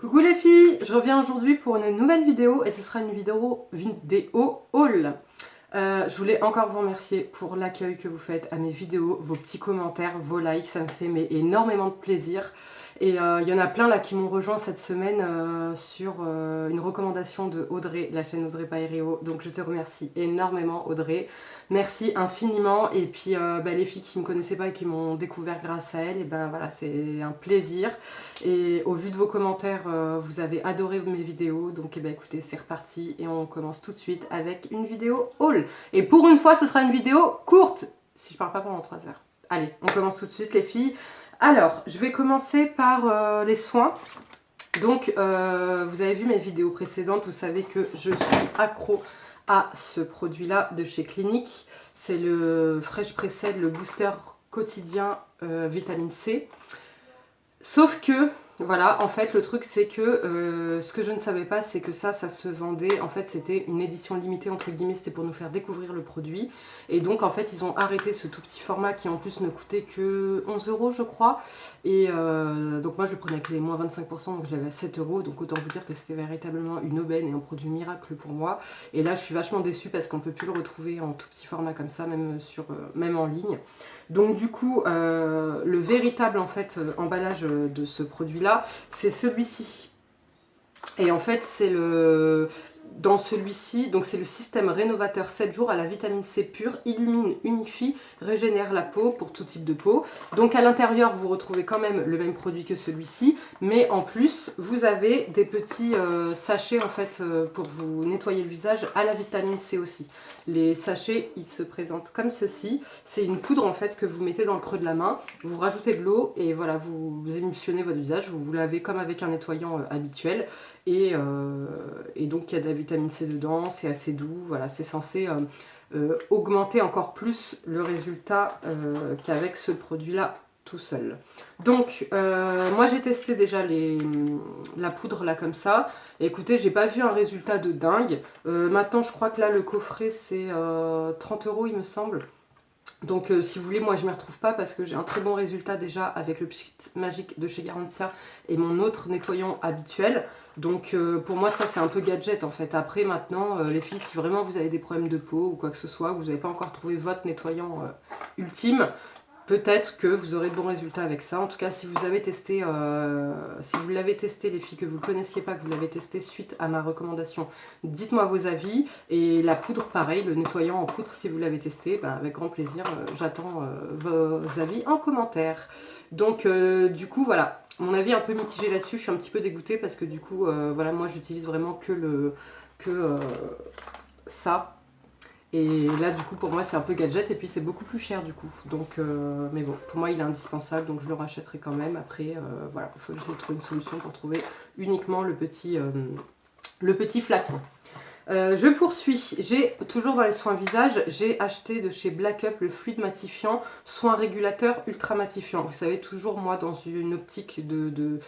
Coucou les filles, je reviens aujourd'hui pour une nouvelle vidéo et ce sera une vidéo haul. Je voulais encore vous remercier pour l'accueil que vous faites à mes vidéos, vos petits commentaires, vos likes, ça me fait énormément de plaisir. Et il y en a plein là qui m'ont rejoint cette semaine sur une recommandation de Audrey, la chaîne Audrey Paerio. Donc je te remercie énormément Audrey, merci infiniment. Et puis les filles qui ne me connaissaient pas et qui m'ont découvert grâce à elle, et ben voilà, c'est un plaisir. Et au vu de vos commentaires, vous avez adoré mes vidéos. Donc écoutez, c'est reparti et on commence tout de suite avec une vidéo haul. Et pour une fois, ce sera une vidéo courte, si je parle pas pendant 3 heures. Allez, on commence tout de suite les filles. Alors, je vais commencer par les soins. Donc, vous avez vu mes vidéos précédentes, vous savez que je suis accro à ce produit-là de chez Clinique. C'est le Fresh Pressed, le booster quotidien vitamine C. Sauf que, voilà, en fait, le truc, c'est que ce que je ne savais pas, c'est que ça se vendait. En fait, c'était une édition limitée, entre guillemets, c'était pour nous faire découvrir le produit. Et donc, en fait, ils ont arrêté ce tout petit format qui, en plus, ne coûtait que 11 €, je crois. Et donc, moi, je le prenais avec les moins 25%, donc je l'avais à 7 €. Donc, autant vous dire que c'était véritablement une aubaine et un produit miracle pour moi. Et là, je suis vachement déçue parce qu'on ne peut plus le retrouver en tout petit format comme ça, même en ligne. Donc du coup, le véritable en fait emballage de ce produit-là, c'est celui-ci. Et en fait, dans celui-ci, donc c'est le système rénovateur 7 jours à la vitamine C pure, illumine, unifie, régénère la peau pour tout type de peau. Donc à l'intérieur, vous retrouvez quand même le même produit que celui-ci, mais en plus, vous avez des petits sachets en fait pour vous nettoyer le visage à la vitamine C aussi. Les sachets, ils se présentent comme ceci. C'est une poudre en fait que vous mettez dans le creux de la main, vous rajoutez de l'eau et voilà, vous émulsionnez votre visage, vous lavez comme avec un nettoyant habituel. Et donc il y a de la vitamine C dedans, c'est assez doux, voilà, c'est censé augmenter encore plus le résultat qu'avec ce produit-là tout seul. Donc moi j'ai testé déjà la poudre là comme ça. Et écoutez, j'ai pas vu un résultat de dingue. Maintenant je crois que là le coffret c'est 30 € il me semble. Donc si vous voulez, moi je ne m'y retrouve pas parce que j'ai un très bon résultat déjà avec le Pchit Magique de chez Garantia et mon autre nettoyant habituel. Donc pour moi ça c'est un peu gadget en fait. Après maintenant les filles, si vraiment vous avez des problèmes de peau ou quoi que ce soit, vous n'avez pas encore trouvé votre nettoyant ultime, peut-être que vous aurez de bons résultats avec ça. En tout cas, si vous avez testé, si vous l'avez testé, les filles, que vous ne le connaissiez pas, que vous l'avez testé suite à ma recommandation, dites-moi vos avis. Et la poudre, pareil, le nettoyant en poudre, si vous l'avez testé, ben, avec grand plaisir, j'attends vos avis en commentaire. Donc, du coup, voilà, mon avis est un peu mitigé là-dessus. Je suis un petit peu dégoûtée parce que du coup, voilà, moi, j'utilise vraiment que ça. Et là du coup pour moi c'est un peu gadget et puis c'est beaucoup plus cher du coup. Donc mais bon, pour moi il est indispensable donc je le rachèterai quand même. Après voilà, il faut que je trouve une solution pour trouver uniquement le petit flacon. Je poursuis, j'ai toujours dans les soins visage, j'ai acheté de chez Black Up le fluide matifiant, soin régulateur ultra matifiant. Vous savez, toujours moi dans une optique de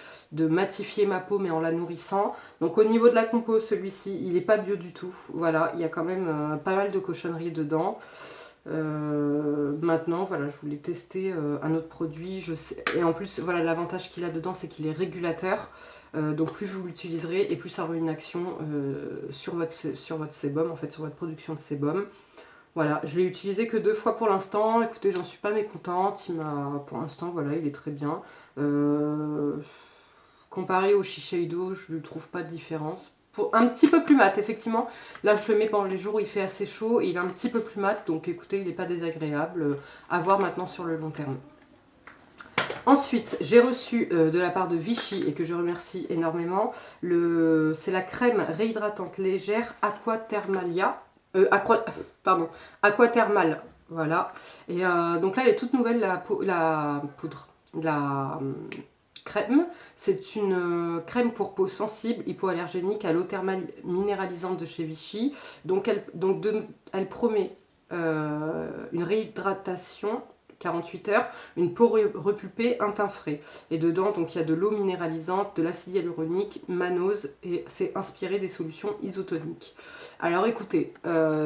matifier ma peau mais en la nourrissant. Donc au niveau de la compo, celui-ci il n'est pas bio du tout, voilà, il y a quand même pas mal de cochonneries dedans. Maintenant voilà, je voulais tester un autre produit, je sais, et en plus voilà, l'avantage qu'il a dedans c'est qu'il est régulateur. Donc plus vous l'utiliserez et plus ça aura une action sur votre sébum, en fait sur votre production de sébum. Voilà, je l'ai utilisé que 2 fois pour l'instant. Écoutez, j'en suis pas mécontente. Pour l'instant, voilà, il est très bien. Comparé au Shiseido, je ne trouve pas de différence. Un petit peu plus mat, effectivement. Là, je le mets pendant les jours où il fait assez chaud et il est un petit peu plus mat. Donc écoutez, il n'est pas désagréable. À voir maintenant sur le long terme. Ensuite, j'ai reçu de la part de Vichy, et que je remercie énormément, c'est la crème réhydratante légère Aquathermalia. Aquathermal. Voilà. Et donc là, elle est toute nouvelle, la poudre. Crème. C'est une crème pour peau sensible, hypoallergénique, à l'eau thermale minéralisante de chez Vichy. Donc elle promet une réhydratation 48 heures, une peau repulpée, un teint frais. Et dedans, donc il y a de l'eau minéralisante, de l'acide hyaluronique, mannose, et c'est inspiré des solutions isotoniques. Alors écoutez,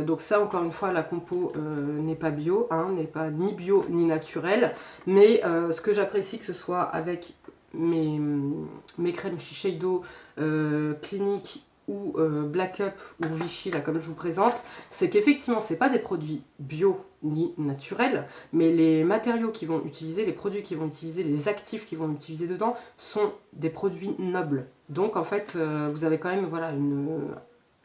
donc ça encore une fois, la compo n'est pas bio, hein, n'est pas ni bio ni naturel, mais ce que j'apprécie que ce soit avec mes crèmes Shiseido, Clinique ou Black Up ou Vichy, là, comme je vous présente, c'est qu'effectivement, c'est pas des produits bio ni naturels, mais les matériaux qu'ils vont utiliser, les produits qu'ils vont utiliser, les actifs qu'ils vont utiliser dedans sont des produits nobles. Donc, en fait, vous avez quand même voilà,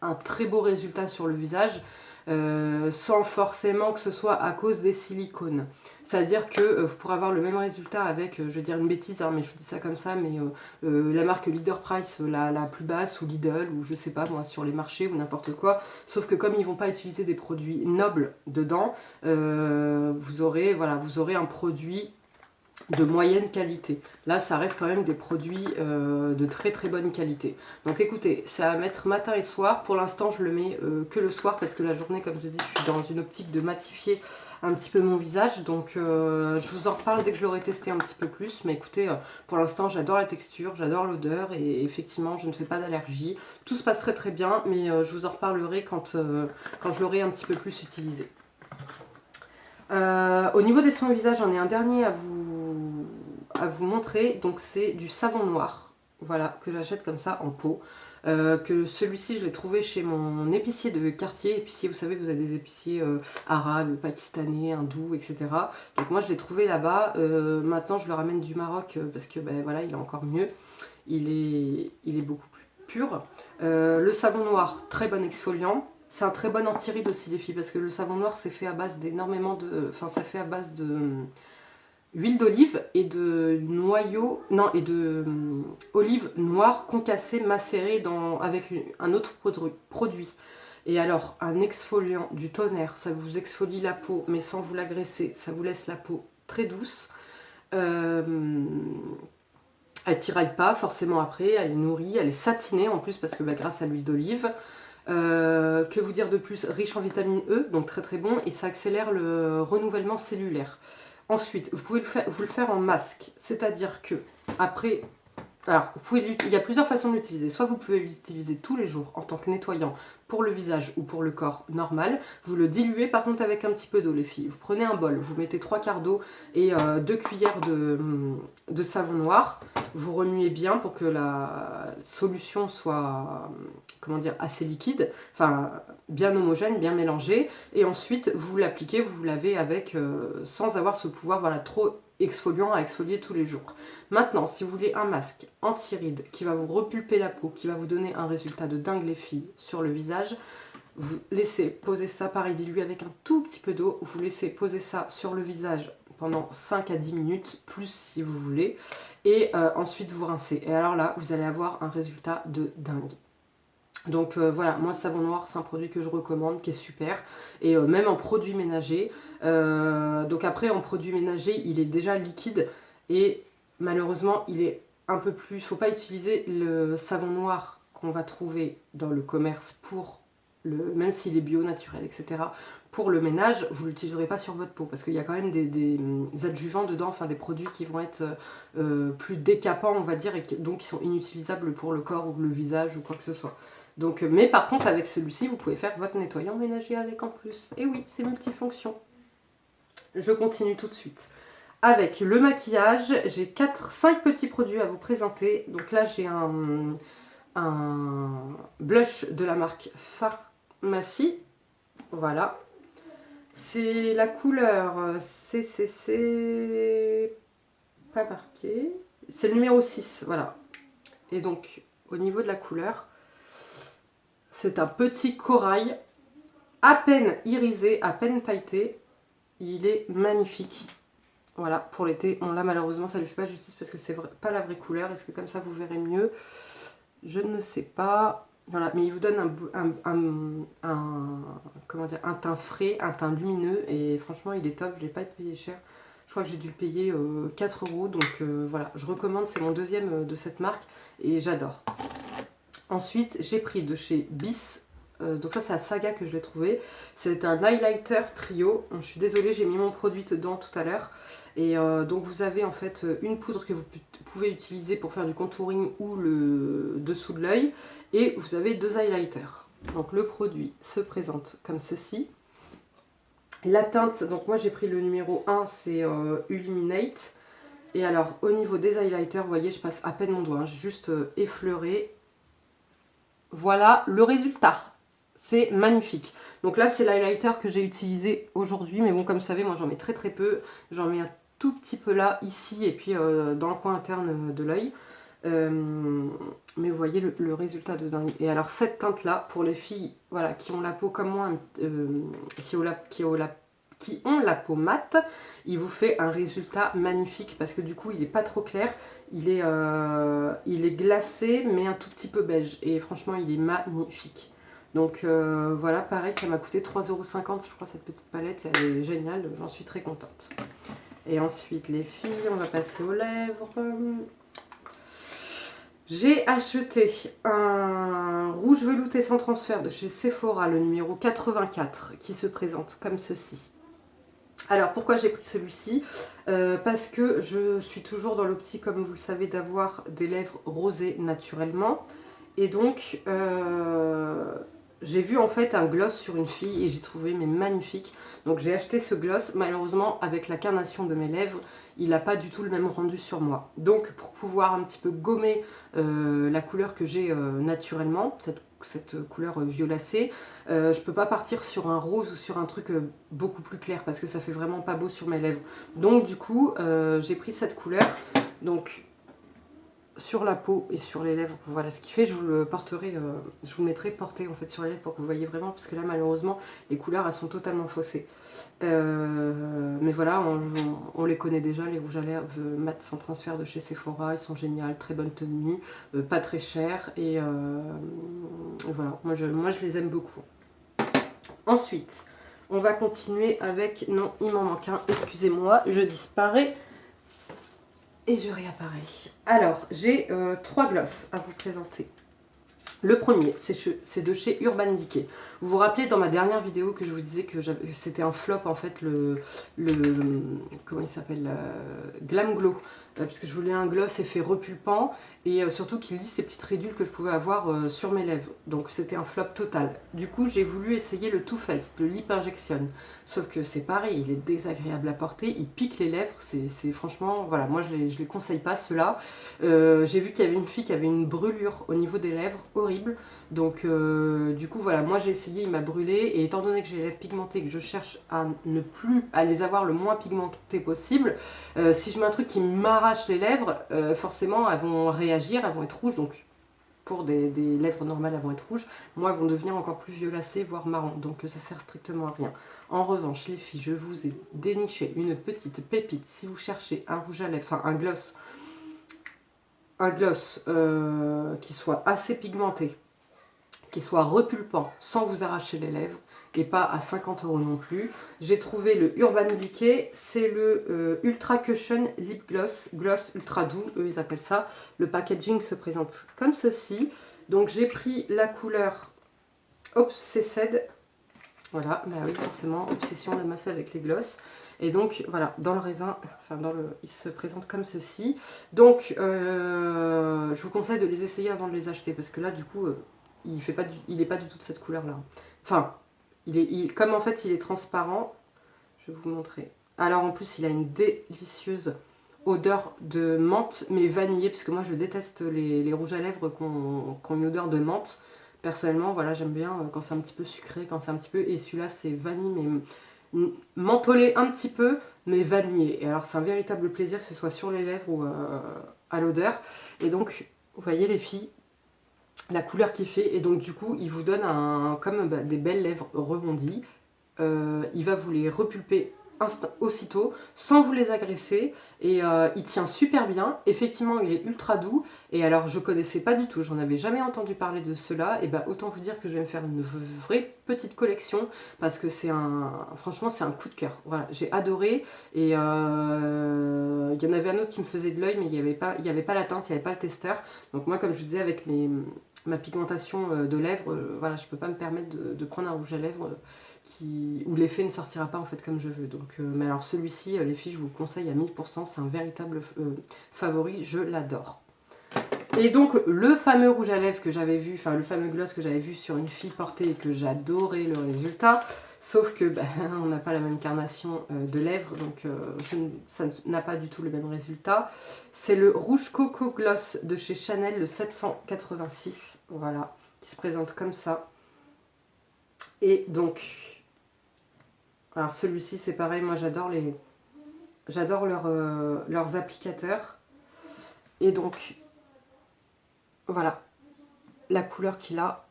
un très beau résultat sur le visage, sans forcément que ce soit à cause des silicones. C'est-à-dire que vous pourrez avoir le même résultat avec, je vais dire une bêtise, hein, mais je vous dis ça comme ça, mais la marque Leader Price, la plus basse, ou Lidl, ou je sais pas moi, sur les marchés, ou n'importe quoi. Sauf que comme ils vont pas utiliser des produits nobles dedans, vous aurez un produit de moyenne qualité. Là, ça reste quand même des produits de très très bonne qualité. Donc écoutez, c'est à mettre matin et soir. Pour l'instant, je le mets que le soir parce que la journée, comme je dis, je suis dans une optique de matifier un petit peu mon visage. Donc je vous en reparle dès que je l'aurai testé un petit peu plus. Mais écoutez, pour l'instant, j'adore la texture, j'adore l'odeur et effectivement, je ne fais pas d'allergie. Tout se passe très très bien, mais je vous en reparlerai quand je l'aurai un petit peu plus utilisé. Au niveau des soins de visage, j'en ai un dernier à vous montrer. Donc c'est du savon noir, voilà, que j'achète comme ça en pot. Que celui-ci, je l'ai trouvé chez mon épicier de quartier. Épicier, vous savez, vous avez des épiciers arabes, pakistanais, hindous, etc. Donc moi, je l'ai trouvé là-bas. Maintenant, je le ramène du Maroc parce que ben, voilà, il est encore mieux. Il est beaucoup plus pur. Le savon noir, très bon exfoliant. C'est un très bon anti-rides aussi les filles parce que le savon noir c'est fait à base d'énormément de... Enfin ça fait à base de huile d'olive et de noyaux... Non, et de olive noire concassée, macérée avec un autre produit. Et alors un exfoliant du tonnerre, ça vous exfolie la peau mais sans vous l'agresser, ça vous laisse la peau très douce. Elle tiraille pas forcément après, elle est nourrie, elle est satinée en plus parce que bah, grâce à l'huile d'olive. Que vous dire de plus? Riche en vitamine E, donc très très bon, et ça accélère le renouvellement cellulaire. Ensuite, vous pouvez vous le faire en masque, c'est-à-dire que après, alors il y a plusieurs façons de l'utiliser. Soit vous pouvez l'utiliser tous les jours en tant que nettoyant pour le visage ou pour le corps normal. Vous le diluez par contre avec un petit peu d'eau les filles. Vous prenez un bol, vous mettez 3 quarts d'eau et 2 cuillères de savon noir. Vous remuez bien pour que la solution soit, comment dire, assez liquide, enfin bien homogène, bien mélangée. Et ensuite vous l'appliquez, vous vous lavez avec, sans avoir ce pouvoir voilà, trop exfoliant à exfolier tous les jours. Maintenant, si vous voulez un masque anti-rides qui va vous repulper la peau, qui va vous donner un résultat de dingue les filles sur le visage, vous laissez poser ça, pareil dilué avec un tout petit peu d'eau, vous laissez poser ça sur le visage pendant 5 à 10 minutes, plus si vous voulez, et ensuite vous rincez. Et alors là, vous allez avoir un résultat de dingue. Donc voilà, moi savon noir c'est un produit que je recommande, qui est super, et même en produit ménager. Donc après en produit ménager il est déjà liquide et malheureusement il est un peu plus, faut pas utiliser le savon noir qu'on va trouver dans le commerce pour même s'il est bio, naturel, etc. Pour le ménage, vous ne l'utiliserez pas sur votre peau parce qu'il y a quand même des adjuvants dedans, enfin des produits qui vont être plus décapants on va dire, et donc qui sont inutilisables pour le corps ou le visage ou quoi que ce soit. Donc, mais par contre avec celui-ci vous pouvez faire votre nettoyant ménager avec en plus. Et oui, c'est multifonction. Je continue tout de suite. Avec le maquillage, j'ai 5 petits produits à vous présenter. Donc là j'ai un blush de la marque Pharmacie. Voilà. C'est la couleur CCC, pas marqué. C'est le numéro 6, voilà. Et donc au niveau de la couleur, c'est un petit corail, à peine irisé, à peine pailleté. Il est magnifique. Voilà, pour l'été, là malheureusement ça ne lui fait pas justice parce que c'est pas la vraie couleur. Est-ce que comme ça vous verrez mieux? Je ne sais pas. Voilà, mais il vous donne comment dire, un teint frais, un teint lumineux et franchement il est top. Je ne l'ai pas payé cher. Je crois que j'ai dû le payer 4 €. Donc voilà, je recommande, c'est mon deuxième de cette marque et j'adore. Ensuite, j'ai pris de chez Bis. Donc ça c'est à Saga que je l'ai trouvé. C'est un highlighter trio. Je suis désolée, j'ai mis mon produit dedans tout à l'heure. Et donc vous avez en fait une poudre que vous pouvez utiliser pour faire du contouring ou le dessous de l'œil. Et vous avez 2 highlighters. Donc le produit se présente comme ceci. La teinte, donc moi j'ai pris le numéro 1, c'est Illuminate. Et alors au niveau des highlighters, vous voyez, je passe à peine mon doigt, hein, j'ai juste effleuré. Voilà le résultat. C'est magnifique. Donc là, c'est l'highlighter que j'ai utilisé aujourd'hui. Mais bon, comme vous savez, moi, j'en mets très très peu. J'en mets un tout petit peu là, ici, et puis dans le coin interne de l'œil. Mais vous voyez le résultat de dingue. Et alors, cette teinte-là, pour les filles voilà, qui ont la peau comme moi, qui ont la peau mate, il vous fait un résultat magnifique parce que du coup il est pas trop clair, il est glacé mais un tout petit peu beige et franchement il est magnifique. Donc voilà, pareil, ça m'a coûté 3,50 € je crois cette petite palette, elle est géniale, j'en suis très contente. Et ensuite les filles, on va passer aux lèvres. J'ai acheté un rouge velouté sans transfert de chez Sephora, le numéro 84, qui se présente comme ceci. Alors pourquoi j'ai pris celui-ci parce que je suis toujours dans l'optique, comme vous le savez, d'avoir des lèvres rosées naturellement. Et donc j'ai vu en fait un gloss sur une fille et j'ai trouvé mais magnifique. Donc j'ai acheté ce gloss. Malheureusement avec la carnation de mes lèvres, il n'a pas du tout le même rendu sur moi. Donc pour pouvoir un petit peu gommer la couleur que j'ai naturellement, cette couleur violacée, je peux pas partir sur un rose ou sur un truc beaucoup plus clair parce que ça fait vraiment pas beau sur mes lèvres. Donc du coup j'ai pris cette couleur donc sur la peau et sur les lèvres. Voilà ce qui fait, je vous le porterai, je vous le mettrai porté en fait sur les lèvres pour que vous voyez vraiment, parce que là malheureusement les couleurs elles sont totalement faussées. Mais voilà, on les connaît déjà, les rouges à lèvres mat sans transfert de chez Sephora, ils sont géniaux, très bonne tenue, pas très cher et voilà, moi je les aime beaucoup. Ensuite, on va continuer avec, non il m'en manque un, excusez-moi, je disparais. Et je réapparais. Alors, j'ai 3 glosses à vous présenter. Le premier, c'est de chez Urban Decay. Vous vous rappelez dans ma dernière vidéo que je vous disais que c'était un flop en fait, comment il s'appelle, Glam Glow. Parce que je voulais un gloss effet repulpant et surtout qu'il lisse les petites ridules que je pouvais avoir sur mes lèvres. Donc c'était un flop total. Du coup j'ai voulu essayer le Too Faced, le Lip Injection. Sauf que c'est pareil, il est désagréable à porter, il pique les lèvres. C'est franchement, voilà, moi je les conseille pas ceux-là. J'ai vu qu'il y avait une fille qui avait une brûlure au niveau des lèvres, horrible. Donc du coup voilà, moi j'ai essayé, il m'a brûlé. Et étant donné que j'ai les lèvres pigmentées, que je cherche à ne plus, à les avoir le moins pigmentées possible, si je mets un truc qui m'arrache les lèvres, forcément elles vont réagir, elles vont être rouges. Donc pour des lèvres normales elles vont être rouges, moi elles vont devenir encore plus violacées, voire marron. Donc ça sert strictement à rien. En revanche les filles, je vous ai déniché une petite pépite. Si vous cherchez un rouge à lèvres, enfin un gloss qui soit assez pigmenté, qui soit repulpant sans vous arracher les lèvres et pas à 50 € non plus. J'ai trouvé le Urban Decay, c'est le Ultra Cushion Lip Gloss, gloss ultra doux, eux ils appellent ça. Le packaging se présente comme ceci. Donc j'ai pris la couleur Obsessed. Voilà, bah oui forcément, obsession la meuf avec les gloss. Et donc voilà, dans le raisin, enfin il se présente comme ceci. Donc je vous conseille de les essayer avant de les acheter parce que là du coup il est pas du tout de cette couleur là. Enfin, comme en fait il est transparent, je vais vous montrer. Alors en plus il a une délicieuse odeur de menthe mais vanillée, parce que moi je déteste les rouges à lèvres qui ont une odeur de menthe. Personnellement, voilà, j'aime bien quand c'est un petit peu sucré, quand c'est un petit peu... Et celui-là, c'est vanille, mais mentholé un petit peu, mais vanillé. Et alors, c'est un véritable plaisir que ce soit sur les lèvres ou à l'odeur. Et donc, vous voyez les filles, la couleur qu'il fait. Et donc, du coup, il vous donne comme des belles lèvres rebondies. Il va vous les repulper aussitôt sans vous les agresser et il tient super bien. Effectivement il est ultra doux et alors je connaissais pas du tout, j'en avais jamais entendu parler de cela, et ben autant vous dire que je vais me faire une vraie petite collection parce que franchement c'est un coup de cœur. Voilà, j'ai adoré. Et il y en avait un autre qui me faisait de l'œil mais il n'y avait pas la teinte, il n'y avait pas le testeur. Donc moi comme je vous disais avec ma pigmentation de lèvres, voilà, je peux pas me permettre de prendre un rouge à lèvres où l'effet ne sortira pas en fait comme je veux. Donc, mais alors celui-ci, les filles, je vous le conseille à 1000%, c'est un véritable favori, je l'adore. Et donc le fameux rouge à lèvres que j'avais vu, enfin le fameux gloss que j'avais vu sur une fille porter et que j'adorais le résultat, sauf que ben, on n'a pas la même carnation de lèvres, donc ça n'a pas du tout le même résultat. C'est le rouge coco gloss de chez Chanel, le 786, voilà, qui se présente comme ça. Et donc, alors celui-ci c'est pareil, moi j'adore leurs applicateurs. Et donc, voilà, la couleur qu'il a,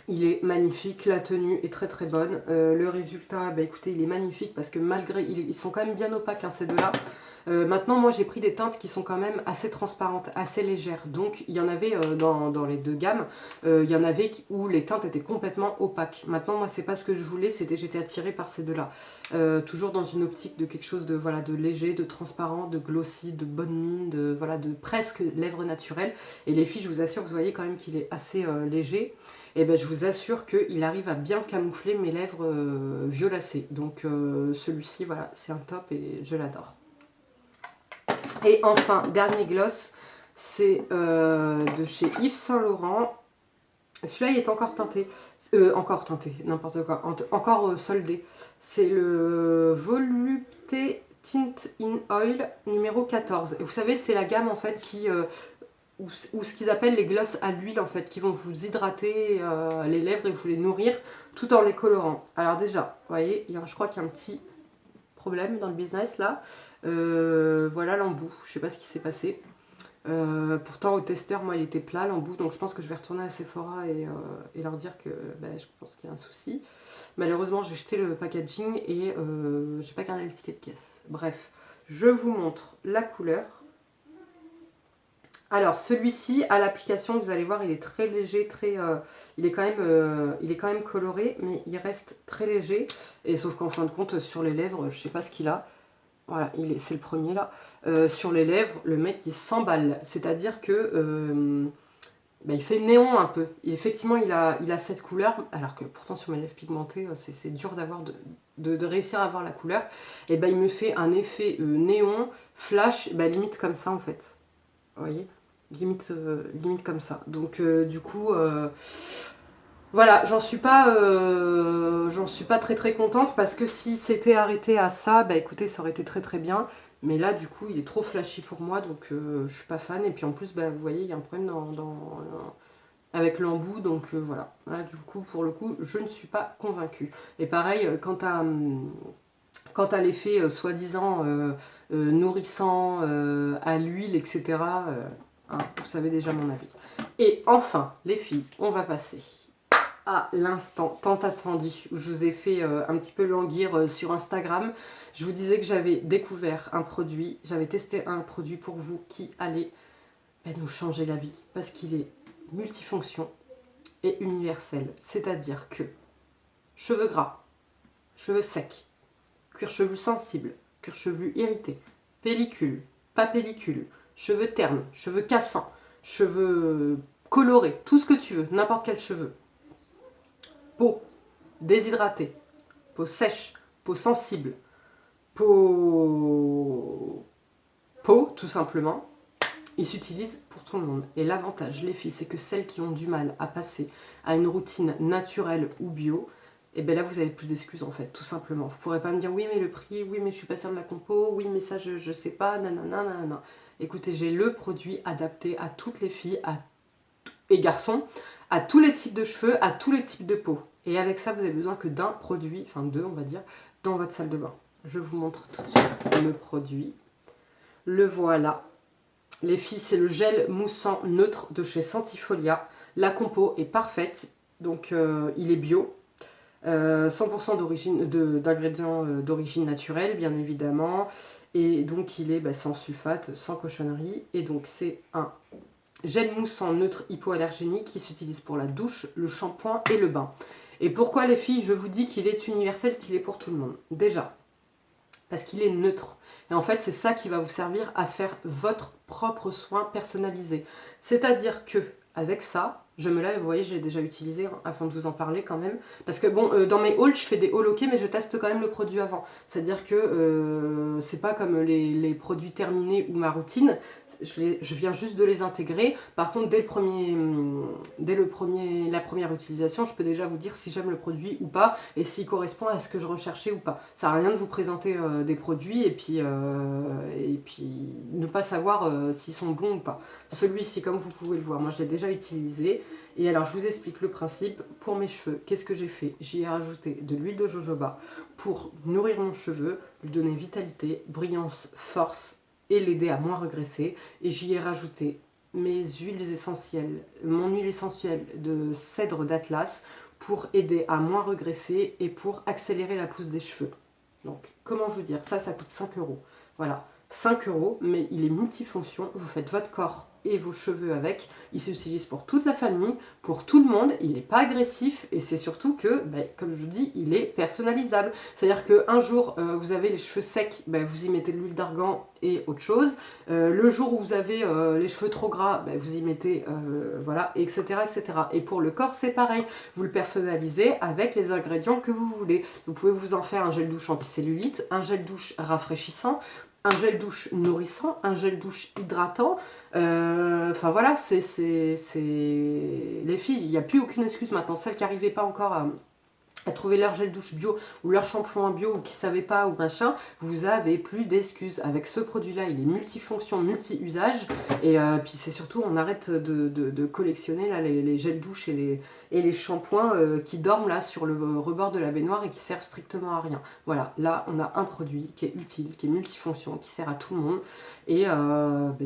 il est magnifique, la tenue est très très bonne. Le résultat, bah écoutez, il est magnifique parce que malgré, ils sont quand même bien opaques hein, ces deux-là. Maintenant, moi j'ai pris des teintes qui sont quand même assez transparentes, assez légères. Donc il y en avait dans les deux gammes, il y en avait où les teintes étaient complètement opaques. Maintenant, moi c'est pas ce que je voulais, j'étais attirée par ces deux-là. Toujours dans une optique de quelque chose de, voilà, de léger, de transparent, de glossy, de bonne mine, de, voilà, de presque lèvres naturelles. Et les filles, je vous assure, vous voyez quand même qu'il est assez léger. Et ben je vous assure qu'il arrive à bien camoufler mes lèvres violacées. Donc celui-ci, voilà, c'est un top et je l'adore. Et enfin, dernier gloss, c'est de chez Yves Saint Laurent. Celui-là, il est encore teinté. N'importe quoi. Encore soldé. C'est le Volupté Tint in Oil numéro 14. Et vous savez, c'est la gamme en fait qui... ou ce qu'ils appellent les glosses à l'huile en fait, qui vont vous hydrater les lèvres et vous les nourrir tout en les colorant. Alors déjà, vous voyez, je crois qu'il y a un petit problème dans le business là. Voilà l'embout, je sais pas ce qui s'est passé. Pourtant au testeur, moi il était plat l'embout, donc je pense que je vais retourner à Sephora et leur dire que je pense qu'il y a un souci. Malheureusement j'ai jeté le packaging et j'ai pas gardé le ticket de caisse. Bref, je vous montre la couleur. Alors celui-ci à l'application, vous allez voir, il est très léger, il est quand même coloré, mais il reste très léger. Et sauf qu'en fin de compte, sur les lèvres, je sais pas ce qu'il a. Voilà, c'est le premier là. Sur les lèvres, le mec il s'emballe. C'est-à-dire que il fait néon un peu. Et effectivement, il a cette couleur, alors que pourtant sur mes lèvres pigmentées, c'est dur de réussir à avoir la couleur. Et il me fait un effet néon, flash, limite comme ça en fait. Vous voyez, limite comme ça. Donc du coup, voilà, j'en suis pas très très contente parce que si c'était arrêté à ça, écoutez, ça aurait été très très bien. Mais là, du coup, il est trop flashy pour moi, donc je suis pas fan. Et puis en plus, vous voyez, il y a un problème avec l'embout, donc voilà. Là, du coup, pour le coup, je ne suis pas convaincue. Et pareil, quant à l'effet soi-disant nourrissant à l'huile, etc., hein, vous savez déjà mon avis. Et enfin, les filles, on va passer à l'instant tant attendu où je vous ai fait un petit peu languir sur Instagram. Je vous disais que j'avais découvert un produit, j'avais testé un produit pour vous qui allait nous changer la vie parce qu'il est multifonction et universel. C'est-à-dire que cheveux gras, cheveux secs, cuir chevelu sensible, cuir chevelu irrité, pellicule, pas pellicule, cheveux ternes, cheveux cassants, cheveux colorés, tout ce que tu veux, n'importe quel cheveu. Peau déshydratée, peau sèche, peau sensible, peau tout simplement, il s'utilise pour tout le monde. Et l'avantage, les filles, c'est que celles qui ont du mal à passer à une routine naturelle ou bio, et bien là vous avez plus d'excuses en fait, tout simplement. Vous pourrez pas me dire oui mais le prix, oui mais je suis pas sûre de la compo, oui mais ça je sais pas, nanana, nanana. Écoutez, j'ai le produit adapté à toutes les filles et garçons, à tous les types de cheveux, à tous les types de peau. Et avec ça, vous avez besoin que d'un produit, enfin deux on va dire, dans votre salle de bain. Je vous montre tout de suite le produit. Le voilà. Les filles, c'est le gel moussant neutre de chez Sentifolia. La compo est parfaite, donc il est bio. 100% d'ingrédients d'origine naturelle, bien évidemment. Et donc il est sans sulfate, sans cochonnerie. Et donc c'est un gel moussant neutre hypoallergénique qui s'utilise pour la douche, le shampoing et le bain. Et pourquoi les filles, je vous dis qu'il est universel, qu'il est pour tout le monde? Déjà, parce qu'il est neutre. Et en fait, c'est ça qui va vous servir à faire votre propre soin personnalisé. C'est-à-dire que avec ça, je me lave, vous voyez, je l'ai déjà utilisé, hein, afin de vous en parler quand même. Parce que bon, dans mes hauls, je fais des hauls ok, mais je teste quand même le produit avant. C'est-à-dire que c'est pas comme les produits terminés ou ma routine, je viens juste de les intégrer. Par contre, la première utilisation, je peux déjà vous dire si j'aime le produit ou pas, et s'il correspond à ce que je recherchais ou pas. Ça sert à rien de vous présenter des produits et puis ne pas savoir s'ils sont bons ou pas. Celui-ci, comme vous pouvez le voir, moi je l'ai déjà utilisé. Et alors je vous explique le principe. Pour mes cheveux, qu'est-ce que j'ai fait? J'y ai rajouté de l'huile de jojoba pour nourrir mon cheveu, lui donner vitalité, brillance, force et l'aider à moins regresser. Et j'y ai rajouté mes huiles essentielles, mon huile essentielle de cèdre d'Atlas pour aider à moins regresser et pour accélérer la pousse des cheveux. Donc, comment vous dire? Ça coûte 5 €. Voilà, 5 €, mais il est multifonction. Vous faites votre corps et vos cheveux avec. Il s'utilise pour toute la famille, pour tout le monde. Il n'est pas agressif et c'est surtout que, comme je vous dis, il est personnalisable. C'est-à-dire qu'un jour, vous avez les cheveux secs, vous y mettez de l'huile d'argan et autre chose. Le jour où vous avez les cheveux trop gras, vous y mettez, voilà, etc., etc. Et pour le corps, c'est pareil. Vous le personnalisez avec les ingrédients que vous voulez. Vous pouvez vous en faire un gel douche anticellulite, un gel douche rafraîchissant, un gel douche nourrissant, un gel douche hydratant. Enfin voilà, c'est les filles, il n'y a plus aucune excuse maintenant. Celles qui n'arrivaient pas encore à trouver leur gel douche bio ou leur shampoing bio ou qui ne savaient pas ou machin, vous avez plus d'excuses. Avec ce produit-là, il est multifonction, multi-usage. Et puis c'est surtout, on arrête de collectionner là, les gels douche et les shampoings qui dorment là sur le rebord de la baignoire et qui servent strictement à rien. Voilà, là on a un produit qui est utile, qui est multifonction, qui sert à tout le monde. Et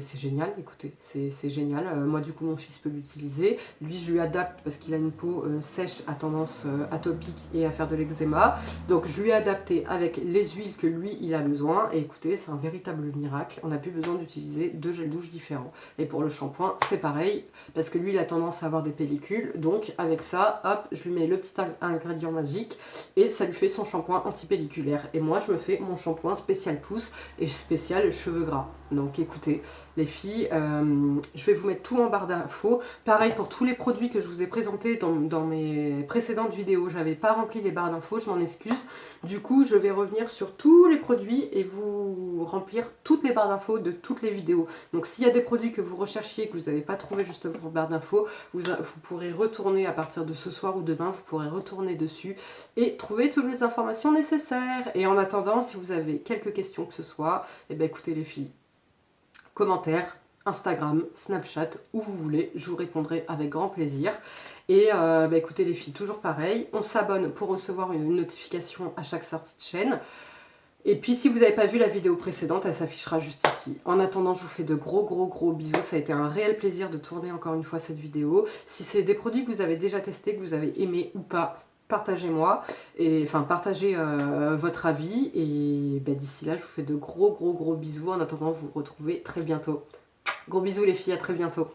c'est génial, écoutez, c'est génial. Moi du coup mon fils peut l'utiliser. Lui je lui adapte parce qu'il a une peau sèche à tendance atopique et à faire de l'eczéma. Donc je lui ai adapté avec les huiles que lui il a besoin. Et écoutez, c'est un véritable miracle. On n'a plus besoin d'utiliser 2 gels douche différents. Et pour le shampoing, c'est pareil, parce que lui il a tendance à avoir des pellicules. Donc avec ça, hop, je lui mets le petit ingrédient magique et ça lui fait son shampoing anti-pelliculaire. Et moi je me fais mon shampoing spécial pousse et spécial cheveux gras. Donc écoutez, les filles, je vais vous mettre tout en barre d'infos. Pareil pour tous les produits que je vous ai présentés dans mes précédentes vidéos. J'avais pas rempli les barres d'infos, je m'en excuse. Du coup, je vais revenir sur tous les produits et vous remplir toutes les barres d'infos de toutes les vidéos. Donc s'il y a des produits que vous recherchiez et que vous n'avez pas trouvé justement en barre d'infos, vous pourrez retourner à partir de ce soir ou demain, vous pourrez retourner dessus et trouver toutes les informations nécessaires. Et en attendant, si vous avez quelques questions que ce soit, eh bien écoutez les filles, commentaires, Instagram, Snapchat, où vous voulez, je vous répondrai avec grand plaisir. Et écoutez les filles, toujours pareil, on s'abonne pour recevoir une notification à chaque sortie de chaîne. Et puis si vous n'avez pas vu la vidéo précédente, elle s'affichera juste ici. En attendant, je vous fais de gros bisous. Ça a été un réel plaisir de tourner encore une fois cette vidéo. Si c'est des produits que vous avez déjà testés, que vous avez aimés ou pas, partagez-moi, et enfin partagez votre avis. Et d'ici là, je vous fais de gros bisous. En attendant, vous retrouvez très bientôt. Gros bisous les filles, à très bientôt.